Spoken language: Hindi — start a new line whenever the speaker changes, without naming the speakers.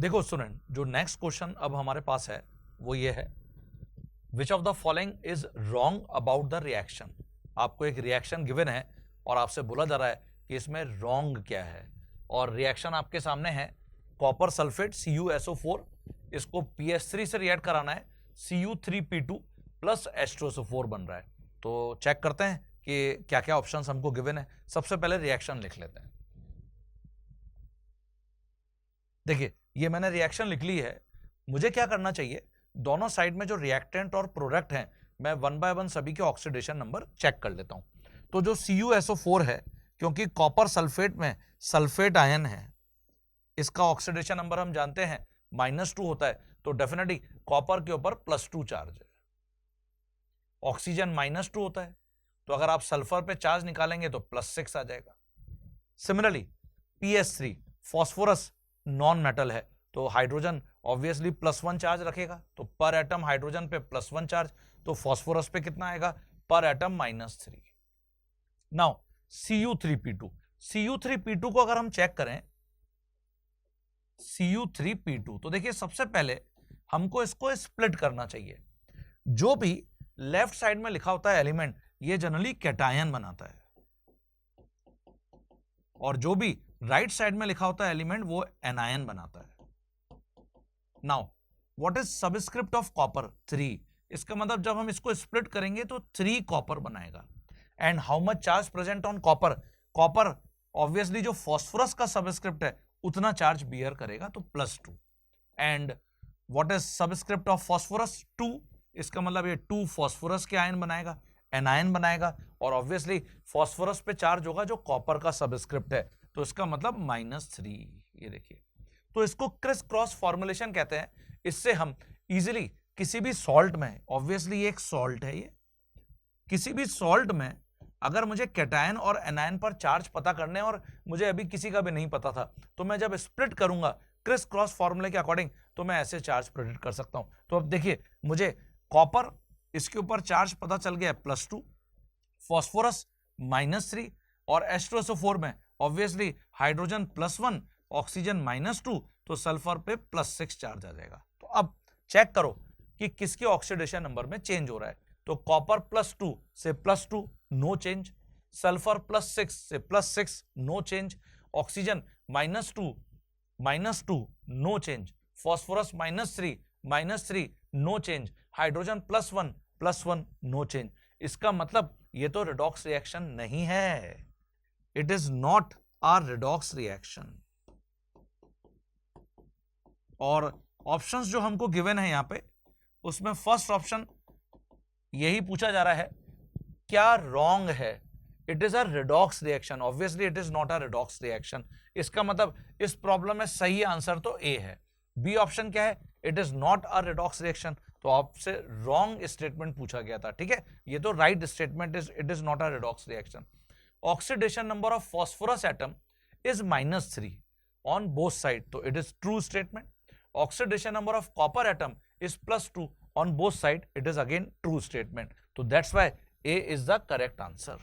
देखो स्टूडेंट, जो नेक्स्ट क्वेश्चन अब हमारे पास है वो ये है, which of the following is wrong about the reaction. आपको एक रिएक्शन गिवन है और आपसे बोला जा रहा है कि इसमें रॉन्ग क्या है, और रिएक्शन आपके सामने है कॉपर सल्फेट CuSO4, इसको PS3 से रिएक्ट कराना है, Cu3P2 प्लस H2SO4 बन रहा है। तो चेक करते हैं कि क्या क्या ऑप्शंस हमको गिवन है। सबसे पहले रिएक्शन लिख लेते हैं। देखिए, ये मैंने रिएक्शन लिख ली है। मुझे क्या करना चाहिए, दोनों साइड में जो रिएक्टेंट और प्रोडक्ट हैं, मैं 1 बाय 1 सभी के ऑक्सीडेशन नंबर चेक कर लेता हूं। तो जो CuSO4 है, क्योंकि कॉपर सल्फेट में सल्फेट आयन है, इसका ऑक्सीडेशन नंबर हम जानते हैं -2 होता है, तो डेफिनेटली कॉपर के ऊपर +2 चार्ज है। ऑक्सीजन -2 होता है, तो अगर आप सल्फर पे चार्ज निकालेंगे तो +6 आ जाएगा। Similarly PS3 phosphorus non metal है, तो हाइड्रोजन ऑब्वियसली +1 चार्ज रखेगा, तो पर एटम हाइड्रोजन पे +1 चार्ज, तो फॉस्फोरस पे कितना आएगा, पर एटम -3। नाउ Cu3P2 को अगर हम चेक करें, Cu3P2, तो देखिए सबसे पहले हमको इसको स्प्लिट करना चाहिए। जो भी लेफ्ट साइड में लिखा होता है एलिमेंट, ये जनरली कैटायन बनाता है, और जो भी राइट साइड में लिखा होता है एलिमेंट, वो एनायन बनाता है। Now what is subscript of copper? 3। इसका मतलब जब हम इसको स्प्लिट करेंगे तो 3 कॉपर बनाएगा। And how much charge present on copper? Copper obviously जो फॉस्फोरस का सबस्क्रिप्ट है उतना चार्ज बियर करेगा, तो +2। And what is subscript of phosphorus? 2। इसका मतलब ये 2 फॉस्फोरस के आयन बनाएगा, एनायन बनाएगा, और ऑब्वियसली फॉस्फोरस पे चार्ज होगा जो कॉपर का सबस्क्रिप्ट है, तो इसका मतलब -3। ये देखिए, तो इसको क्रिस क्रॉस फॉर्मुलेशन कहते हैं। इससे हम इजीली किसी भी सॉल्ट में, ऑब्वियसली ये एक सॉल्ट है, ये किसी भी सॉल्ट में अगर मुझे कैटायन और एनायन पर चार्ज पता करने, और मुझे अभी किसी का भी नहीं पता था, तो मैं जब स्प्लिट करूंगा क्रिस क्रॉस फॉर्मूले के अकॉर्डिंग, तो मैं ऐसे चार्ज प्रेडिक्ट कर सकता हूं। तो अब देखिए, मुझे कॉपर, इसके ऊपर चार्ज पता चल गया +2, फॉस्फोरस -3, और H2SO4 में ऑब्वियसली हाइड्रोजन +1, ऑक्सीजन -2, तो सल्फर पे +6 चार्ज आ जाएगा। तो अब चेक करो कि किसके ऑक्सीडेशन नंबर में चेंज हो रहा है। तो कॉपर +2 से +2, नो चेंज। सल्फर +6 से +6, no change. Oxygen -2, no change. Phosphorus -3, no change. Hydrogen +1, no change. इसका मतलब ये तो रिडॉक्स रिएक्शन नहीं है। It is not a redox reaction. और ऑप्शंस जो हमको गिवन है यहां पे, उसमें फर्स्ट ऑप्शन यही पूछा जा रहा है, क्या रॉन्ग है? It is a redox reaction. Obviously it is not a redox reaction. इसका मतलब इस प्रॉब्लम में सही आंसर तो ए है। बी ऑप्शन क्या है? It is not a redox reaction. तो आपसे रॉन्ग स्टेटमेंट पूछा गया था, ठीक है। ये तो right statement is, it is not a redox reaction. Oxidation number of phosphorus atom is -3 on both side, तो it is true statement. Oxidation number of copper atom is +2 on both side, it is again true statement. So that's why A is the correct answer.